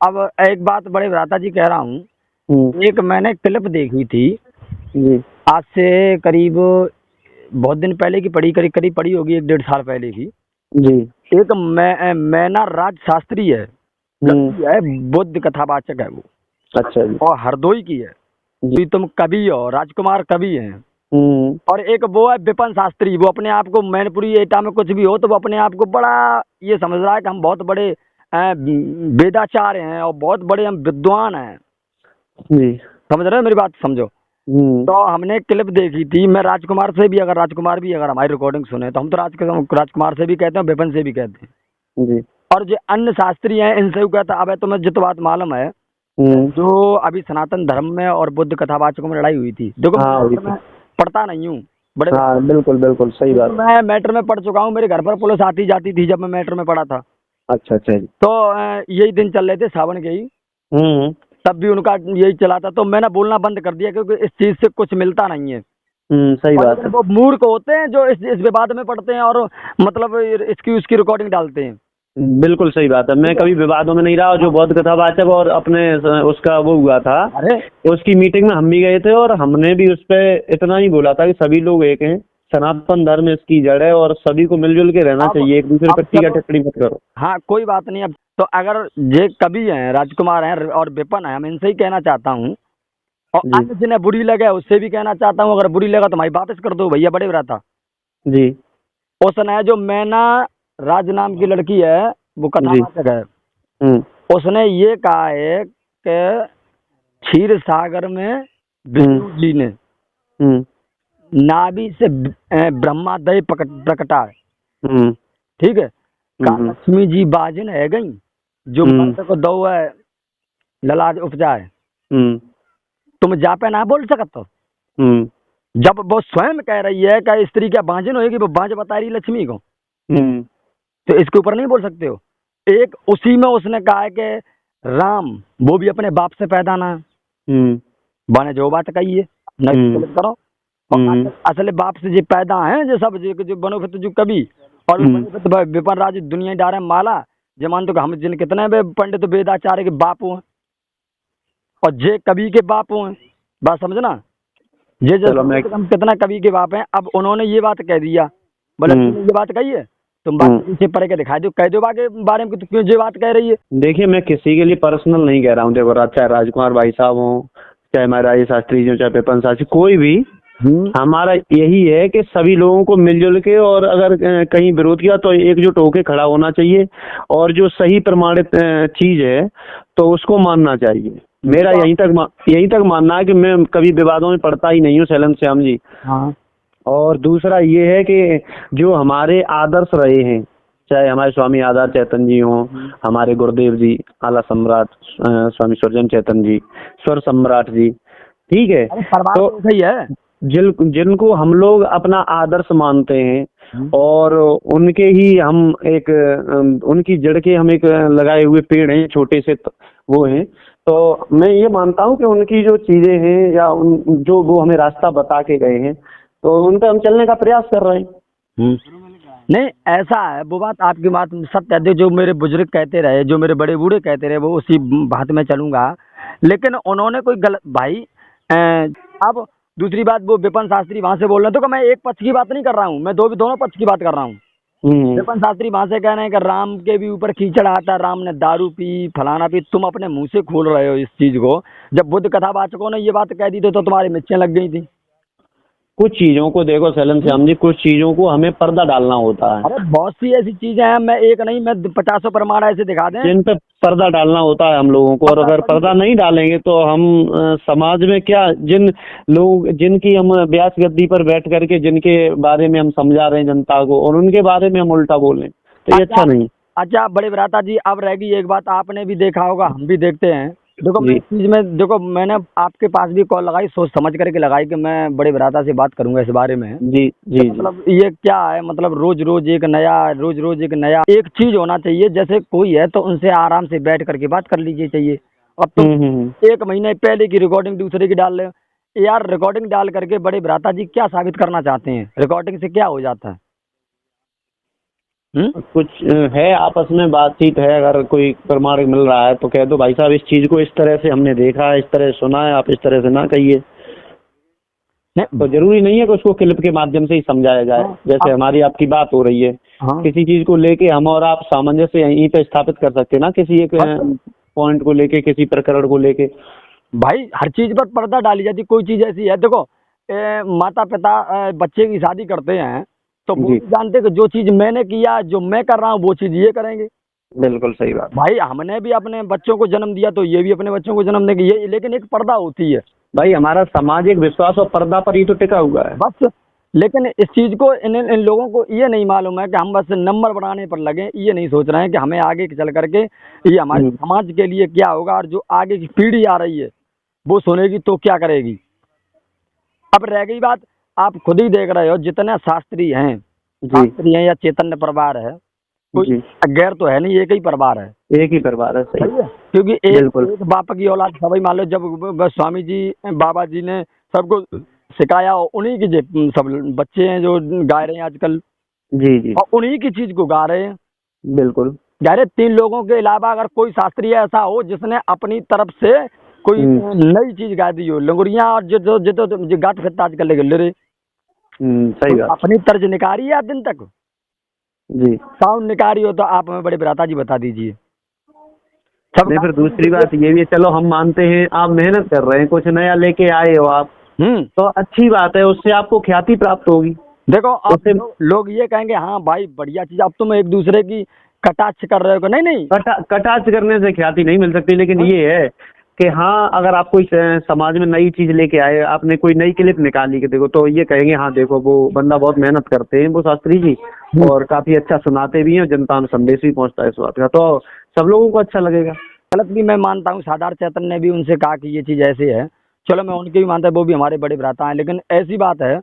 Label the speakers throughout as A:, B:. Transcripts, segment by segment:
A: अब एक बात बड़े भ्राता जी कह रहा हूँ, एक मैंने क्लिप देखी थी
B: जी
A: आज से करीब बहुत दिन पहले की, पड़ी करीब करीब पड़ी होगी 1 डेढ़ साल पहले की।
B: जी।
A: एक मैना राज शास्त्री है, लड़की है, बुद्ध कथावाचक है वो,
B: अच्छा जी।
A: और हरदोई की है।
B: जी।
A: तुम कवि हो, राजकुमार कवि हैं।
B: हम्म।
A: और एक वो है विपिन शास्त्री, वो अपने आप को मैनपुरी एटा में कुछ भी हो तो वो अपने आप को बड़ा ये समझ रहा है कि हम बहुत बड़े वेदाचार्य हैं और बहुत बड़े हम विद्वान हैं।
B: जी।
A: समझ रहे हो मेरी बात, समझो। तो हमने एक क्लिप देखी थी, मैं राजकुमार से भी, अगर राजकुमार भी अगर हमारी रिकॉर्डिंग सुने तो हम तो राजकुमार से भी कहते हैं, विपिन से भी कहते हैं।
B: जी।
A: और जो अन्य शास्त्री हैं इनसे भी कहता, अब तुम्हें जित बात मालूम है जो अभी सनातन धर्म में और बुद्ध कथावाचकों में लड़ाई हुई थी, देखो
B: हाँ हुई
A: मैं
B: थी।
A: पढ़ता नहीं हूँ बड़े,
B: हाँ बिल्कुल बिल्कुल सही बात।
A: मैं मैटर में पढ़ चुका हूँ, मेरे घर पर पुलिस आती जाती थी जब मैं मैटर में पढ़ा था।
B: अच्छा अच्छा जी।
A: तो यही दिन चल रहे थे सावन के ही,
B: हम्म।
A: तब भी उनका यही चला था, तो मैंने बोलना बंद कर दिया क्योंकि इस चीज से कुछ मिलता नहीं है।
B: सही
A: और
B: बात
A: लेकिन
B: है।
A: वो मूर्ख होते हैं जो इस विवाद में पड़ते हैं और मतलब इसकी उसकी रिकॉर्डिंग डालते हैं।
B: बिल्कुल सही बात है। मैं कभी विवादों में नहीं रहा। जो बौद्ध कथावाचक और अपने उसका वो हुआ था,
A: अरे
B: उसकी मीटिंग में हम भी गए थे और हमने भी उस पे इतना ही बोला था कि सभी लोग एक हैं, सनातन धर्म इसकी जड़ है और सभी को मिलजुल के रहना
A: अब
B: चाहिए, एक दूसरे
A: अब
B: पर टीका
A: चलो,
B: टिप्पणी मत करो।
A: हाँ कोई बात नहीं। अब तो अगर ये कवि हैं, राजकुमार हैं और विपिन है, मैं इनसे ही कहना चाहता हूँ, और
B: जी
A: अन्य जिन्हें बुरी लगे उससे भी कहना चाहता हूँ, अगर बुरी लगा तो भाई वापस कर दो भैया, बड़े भ्राता।
B: जी
A: उसने जो मैना राज नाम की लड़की है, वो
B: जी।
A: कथावाचक है,
B: हम्म
A: उसने ये कहा है कि क्षीर सागर में विष्णु जी ने
B: हम्म
A: नाभि से ब्रह्मादय प्रकटा है।
B: हम्म
A: ठीक है, का
B: हम्म
A: लक्ष्मी जी बाजिन है गई जो मर्द को दो है ललाज उपजाए।
B: हम्म
A: तुम जापे ना बोल सकत हो,
B: हम्म
A: जब वो स्वयं कह रही है कि स्त्री क्या बांझिन होगी, वो बांझ बता रही लक्ष्मी को,
B: हम्म
A: तो इसके ऊपर नहीं बोल सकते हो। एक उसी में उसने कहा है कि राम वो भी अपने बाप से पैदा ना है,
B: हम्म
A: बाने जो बात कही है, नहीं
B: हम्म
A: गलत करो। और असल बाप से जो पैदा है जो सब जो बनो फिर जो कभी, और बनो फिर विपिन राज दुनिया डारे माला, जे मान तो हम जिन कितने बे पंडित वेदाचार्य के बाप हैं और जे कवि के बाप हैं, बात समझना। ये
B: चलो मैं
A: जैसे हम कितना कवि के बाप हैं, अब उन्होंने ये बात कह दिया, बोले तुमने ये बात कही है, तुम बात पीछे पढ़ के दिखा दो, कह दो बाकी बारे में कि तू क्यों ये बात कह रही है।
B: देखिए, मैं किसी के लिए पर्सनल नहीं कह रहा हूँ। देखो, चाहे राजकुमार भाई साहब हो, चाहे महाराज शास्त्री जी हो, चाहे विपिन शास्त्री, कोई भी, हमारा यही है कि सभी लोगों को मिलजुल के, और अगर कहीं विरोध किया तो एकजुट होकर खड़ा होना चाहिए, और जो सही प्रमाणित चीज है तो उसको मानना चाहिए। मेरा यहीं तक मानना है कि मैं कभी विवादों में पड़ता ही नहीं हूँ, शैलेंद्र श्याम जी।
A: हाँ।
B: और दूसरा ये है कि जो हमारे आदर्श रहे हैं, चाहे हमारे स्वामी आधार चैतन्य जी हों, हमारे गुरुदेव जी आला सम्राट स्वामी सुरजन चैतन्य जी, स्वर सम्राट जी, ठीक है, तो
A: सही है,
B: जिनको हम लोग अपना आदर्श मानते हैं और उनके ही हम एक उनकी जड़ के हम एक लगाए हुए पेड़ हैं, छोटे से वो हैं। तो मैं ये मानता हूँ कि उनकी जो चीजें हैं या जो वो हमें रास्ता बता के गए हैं, तो उन पर हम चलने का प्रयास कर रहे हैं।
A: नहीं ऐसा है, वो बात आपकी बात सत्य है, जो मेरे बुजुर्ग कहते रहे, जो मेरे बड़े बूढ़े कहते रहे, वो उसी बात में चलूंगा। लेकिन उन्होंने कोई गलत भाई अब दूसरी बात, वो विपिन शास्त्री वहां से बोल रहे हैं, तो मैं एक पक्ष की बात नहीं कर रहा हूँ, मैं दोनों पक्ष की बात कर रहा हूँ। विपिन शास्त्री वहां से कह रहे हैं कि राम के भी ऊपर कीचड़ आता, राम ने दारू पी फलाना पी, तुम अपने मुंह से खोल रहे हो इस चीज को। जब बुद्ध कथावाचकों ने ये बात कह दी तो तुम्हारी मिर्चें लग गई थी।
B: कुछ चीजों को देखो शैलेंद्र श्याम जी, कुछ चीजों को हमें पर्दा डालना होता है।
A: अरे बहुत सी ऐसी चीजें हैं, मैं एक नहीं, मैं 50 प्रमाण ऐसे दिखा दें
B: जिन पे पर्दा डालना होता है हम लोगों को, और अगर पर्दा नहीं डालेंगे तो हम समाज में क्या, जिन लोग जिनकी हम व्यास गद्दी पर बैठ करके जिनके बारे में हम समझा रहे हैं जनता को, और उनके बारे में हम उल्टा बोल रहे हैं, तो ये अच्छा नहीं।
A: अच्छा बड़े भ्राता जी, अब रहेगी एक बात, आपने भी देखा होगा, हम भी देखते हैं। देखो मैं इस चीज में, देखो मैंने आपके पास भी कॉल लगाई, सोच समझ करके लगाई कि मैं बड़े भ्राता से बात करूंगा इस बारे में।
B: जी जी जी।
A: मतलब ये क्या है, मतलब रोज रोज एक नया एक चीज होना चाहिए। जैसे कोई है तो उनसे आराम से बैठ करके बात कर लीजिए चाहिए। अब तो 1 महीने पहले की रिकॉर्डिंग दूसरे की डाल रहे हो यार। रिकॉर्डिंग डाल करके बड़े भ्राता जी क्या साबित करना चाहते हैं, रिकॉर्डिंग से क्या हो जाता है?
B: कुछ है आपस में बातचीत है, अगर कोई प्रमाणिक मिल रहा है तो कह दो भाई साहब इस चीज को इस तरह से हमने देखा है, इस तरह सुना है, आप इस तरह से ना कहिए।
A: नहीं,
B: तो जरूरी नहीं है कि उसको क्लिप के माध्यम से ही समझाया जाए।
A: हाँ,
B: जैसे हमारी आपकी बात हो रही है,
A: हाँ,
B: किसी चीज को लेके हम और आप सामंजस्य यहीं पे स्थापित कर सकते हैं ना, किसी एक पॉइंट को लेके, किसी प्रकरण को लेके।
A: भाई हर चीज पर पर्दा डाली जाती, कोई चीज ऐसी है देखो, माता पिता बच्चे की शादी करते हैं तो वो
B: जी
A: भी जानते कि जो चीज मैंने किया, जो मैं कर रहा हूँ वो चीज ये करेंगे।
B: बिल्कुल सही बात।
A: भाई हमने भी अपने बच्चों को जन्म दिया तो ये भी अपने बच्चों को जन्म देंगे, ये लेकिन एक पर्दा होती है
B: भाई हमारा समाज एक विश्वास और पर्दा पर ही तो टिका हुआ है।
A: बस। लेकिन इस चीज को इन लोगों को ये नहीं मालूम है कि हम बस नंबर बढ़ाने पर लगे, ये नहीं सोच रहे हैं कि हमें आगे चल करके ये हमारे समाज के लिए क्या होगा, और जो आगे की पीढ़ी आ रही है वो सुनेगी तो क्या करेगी। अब रह गई बात, आप खुद ही देख रहे हो जितने शास्त्री हैं,
B: जी
A: शास्त्री हैं या चैतन्य परिवार है, कोई
B: जी
A: गैर तो है नहीं, एक ही परिवार है।
B: एक ही परिवार है, सही।
A: सही है, क्योंकि एक
B: बिल्कुल।
A: एक बाप की औलाद सभी मान लो, जब बस स्वामी जी बाबा जी ने सबको सिखाया, और उन्हीं की सब बच्चे हैं जो गा रहे हैं आजकल,
B: जी जी
A: और उन्हीं की चीज को गा रहे हैं।
B: बिल्कुल।
A: गा रहे 3 लोगों के अलावा अगर कोई शास्त्रीय ऐसा हो जिसने अपनी तरफ से कोई नई चीज गा दी हो, लंगुरियां और जो गाट फिरता आजकल ले रहे,
B: सही बात।
A: अपनी तर्ज निकाली है आज दिन तक,
B: जी
A: साउंड निकाली हो तो आप हमें बड़े भ्राता जी बता दीजिए। सब
B: नहीं, फिर दूसरी बात ये भी है, चलो हम मानते हैं आप मेहनत कर रहे हैं, कुछ नया लेके आए हो आप, तो अच्छी बात है, उससे आपको ख्याति प्राप्त होगी।
A: देखो अब लोग ये कहेंगे हाँ भाई बढ़िया चीज, अब तुम एक दूसरे की कटाक्ष कर रहे हो, नहीं नहीं,
B: कटाक्ष करने से ख्याति नहीं मिल सकती, लेकिन ये है कि हाँ अगर आप कोई समाज में नई चीज लेके आए, आपने कोई नई क्लिप निकाली के देखो, तो ये कहेंगे हाँ देखो वो बंदा बहुत मेहनत करते हैं वो शास्त्री जी, और काफी अच्छा सुनाते भी हैं, जनता में संदेश भी पहुंचता है इस बात का, तो सब लोगों को अच्छा लगेगा।
A: गलत भी मैं मानता हूँ, साधार चैतन्य ने भी उनसे कहा कि ये चीज ऐसी है, चलो मैं उनके भी मानता, वो भी हमारे बड़े भ्राता हैं, लेकिन ऐसी बात है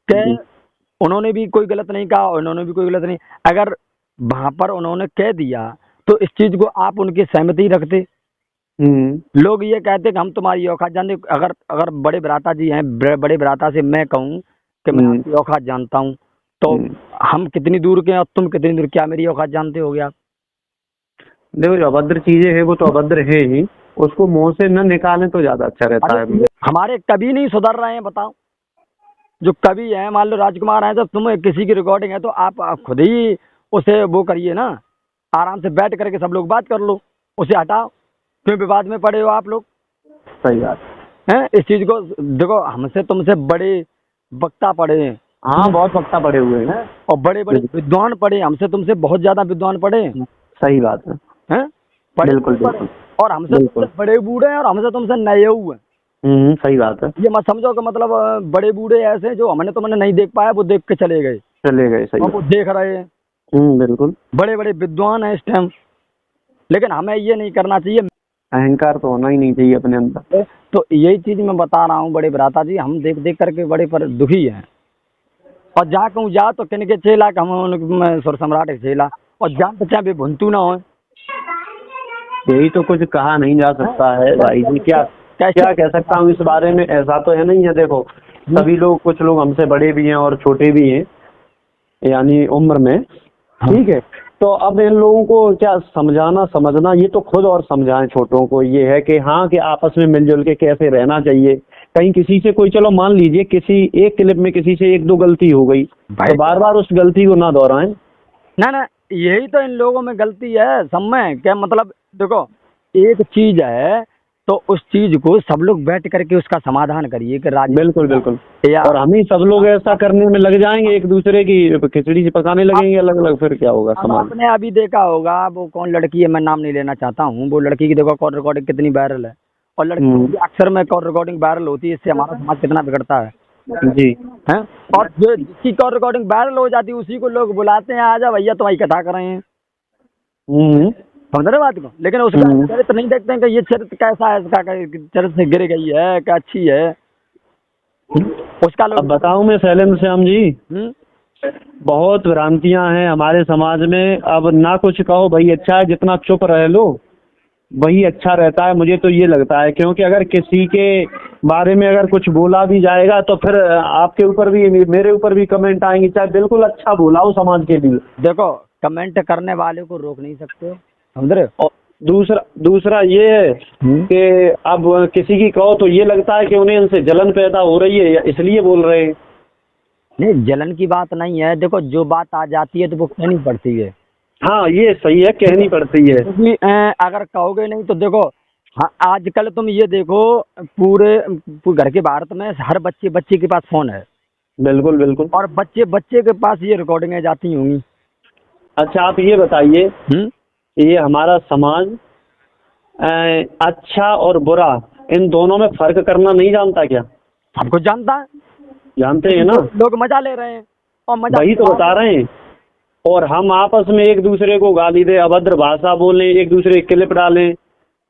A: कि उन्होंने भी कोई गलत नहीं कहा और उन्होंने भी कोई गलत नहीं, अगर वहां पर उन्होंने कह दिया तो इस चीज को आप उनकी सहमति रखते। लोग ये कहते कि हम तुम्हारी औकात जानते, अगर अगर बड़े भ्राता जी हैं, बड़े भ्राता से मैं कहूँ कि मैं आपकी औकात जानता हूँ, तो हम कितनी दूर के हैं और तुम कितनी दूर, क्या मेरी औकात जानते होगे आप?
B: देखो जो अभद्र चीजें हैं वो तो अभद्र है ही, उसको मुंह से न निकालें तो ज्यादा अच्छा रहता है।
A: हमारे कभी नहीं सुधर रहे हैं, बताओ, जो कवि है, मान लो राजकुमार है, जब तुम्हें किसी की रिकॉर्डिंग है तो आप खुद ही उसे वो करिए ना, आराम से बैठ करके सब लोग बात कर लो, उसे हटाओ, क्यों विवाद में पड़े हो आप लोग?
B: सही बात
A: है। इस चीज को देखो, हमसे तुमसे बड़े वक्ता पड़े हैं,
B: हाँ बहुत वक्ता पड़े हुए हैं,
A: और बड़े बड़े विद्वान पड़े, हमसे तुमसे बहुत ज्यादा विद्वान पड़े हैं।
B: सही बात है, बिल्कुल बिल्कुल,
A: और हमसे तुमसे बड़े बूढ़े हैं और हमसे तुमसे नए हुए।
B: सही बात है।
A: ये मत समझो कि मतलब बड़े बूढ़े ऐसे जो हमने तुमने नहीं देख पाया वो देख के चले गए,
B: सही,
A: और वो देख रहे हैं।
B: बिल्कुल,
A: बड़े बड़े विद्वान हैं इस टाइम, लेकिन हमें ये नहीं करना चाहिए,
B: अहंकार तो होना ही नहीं चाहिए अपने अंदर।
A: तो यही चीज मैं बता रहा हूँ बड़े भ्राता जी, हम देख देख करके बड़े पर दुखी हैं, और जा कहूँ जा तो किन के चेला कि हम सुर सम्राट के चेला, और जान तो चाहे भुंतू ना हो।
B: यही तो कुछ कहा नहीं जा सकता है भाई जी, क्या कह सकता हूँ इस बारे में, ऐसा तो है नहीं है। देखो सभी लोग, कुछ लोग हमसे बड़े भी हैं और छोटे भी हैं, यानी उम्र में, ठीक है, तो अब इन लोगों को क्या समझाना समझना, ये तो खुद और समझाएं छोटों को, ये है कि हाँ कि आपस में मिलजुल के कैसे रहना चाहिए। कहीं किसी से कोई, चलो मान लीजिए किसी एक क्लिप में किसी से 1-2 गलती हो गई, तो बार बार उस गलती को ना दोहराएं।
A: ना यही तो इन लोगों में गलती है सब में, क्या मतलब, देखो एक चीज है तो उस चीज को सब लोग बैठ करके उसका समाधान करिए कि
B: बिल्कुल बिल्कुल, और हम ही सब लोग ऐसा करने में लग जाएंगे, एक दूसरे की खिचड़ी से पकाने लगेंगे अलग अलग, फिर क्या होगा समाज।
A: आपने अभी देखा होगा, वो कौन लड़की है, मैं नाम नहीं लेना चाहता हूँ, वो लड़की की देखो कॉल रिकॉर्डिंग कितनी वायरल है, और लड़की की अक्सर में कॉल रिकॉर्डिंग वायरल होती है, इससे हमारा समाज कितना बिगड़ता है
B: जी
A: हैं। और जो जिसकी कॉल रिकॉर्डिंग वायरल हो जाती है उसी को लोग बुलाते हैं, आजा भैया तुम्हारी कथा कर रहे हैं, समझ रहे बात को, लेकिन उसका चरित्र नहीं देखते हैं कि ये चरित्र कैसा है, इसका चरित्र से गिर गई है क्या अच्छी है, उसका लोग।
B: अब बताऊं मैं शैलेंद्र श्याम जी, बहुत भ्रांतियां हैं हमारे समाज में। अब ना कुछ कहो भाई अच्छा है, जितना चुप रह लो वही अच्छा रहता है, मुझे तो ये लगता है, क्योंकि अगर किसी के बारे में अगर कुछ बोला भी जाएगा तो फिर आपके ऊपर भी मेरे ऊपर भी कमेंट आएंगे, चाहे बिल्कुल अच्छा बोला हो समाज के लिए।
A: देखो कमेंट करने वाले को रोक नहीं सकते हो, समझ रहे हो?
B: और दूसरा ये है कि अब किसी की कहो तो ये लगता है कि उन्हें इनसे जलन पैदा हो रही है, या इसलिए बोल रहे हैं।
A: नहीं, जलन की बात नहीं है, देखो जो बात आ जाती है तो वो कहनी पड़ती है।
B: हाँ ये सही है, कहनी पड़ती है।
A: क्योंकि अगर कहोगे नहीं तो देखो, हाँ आजकल तुम ये देखो, पूरे घर के भारत में हर बच्चे के पास फोन है,
B: बिल्कुल बिल्कुल।
A: और बच्चे के पास ये रिकॉर्डिंगें जाती होंगी।
B: अच्छा आप ये बताइए, ये हमारा समाज अच्छा और बुरा इन दोनों में फर्क करना नहीं जानता क्या?
A: सब कुछ जानता है,
B: जानते हैं ना।
A: लोग मजा ले रहे हैं, और मजा
B: वही तो बता रहे हैं। और हम आपस में एक दूसरे को गाली दे, अभद्र भाषा बोलें, एक दूसरे की क्लिप डालें,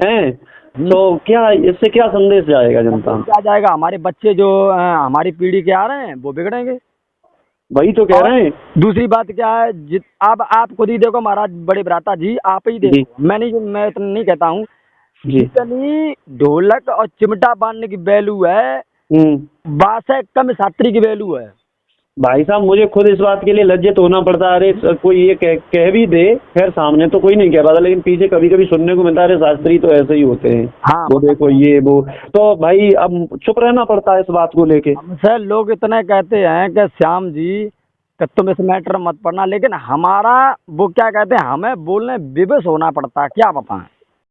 B: हैं, तो क्या इससे क्या संदेश जाएगा जनता में?
A: क्या जाएगा? हमारे बच्चे जो हमारी पीढ़ी के आ रहे हैं वो बिगड़ेंगे।
B: वही तो कह रहे हैं।
A: दूसरी बात क्या है, अब आप खुद ही देखो महाराज बड़े भ्राता जी, आप ही देखो, मैं इतना नहीं कहता हूँ, जितनी ढोलक और चिमटा बांधने की वैल्यू है, बासे कम शास्त्री की वैल्यू है।
B: भाई साहब मुझे खुद इस बात के लिए लज्जित होना पड़ता है। अरे कोई ये कह भी दे, खैर सामने तो कोई नहीं कह पाता, लेकिन पीछे कभी कभी सुनने को मिलता है, अरे शास्त्री तो ऐसे ही होते हैं।
A: हाँ,
B: वो देखो ये वो, तो भाई अब चुप रहना पड़ता है इस बात को लेके।
A: हमसे लोग इतने कहते हैं कि श्याम जी कि तुम इस मैटर मत पढ़ना, लेकिन हमारा वो क्या कहते हैं, हमें बोलने विवश होना पड़ता है, क्या बताएं।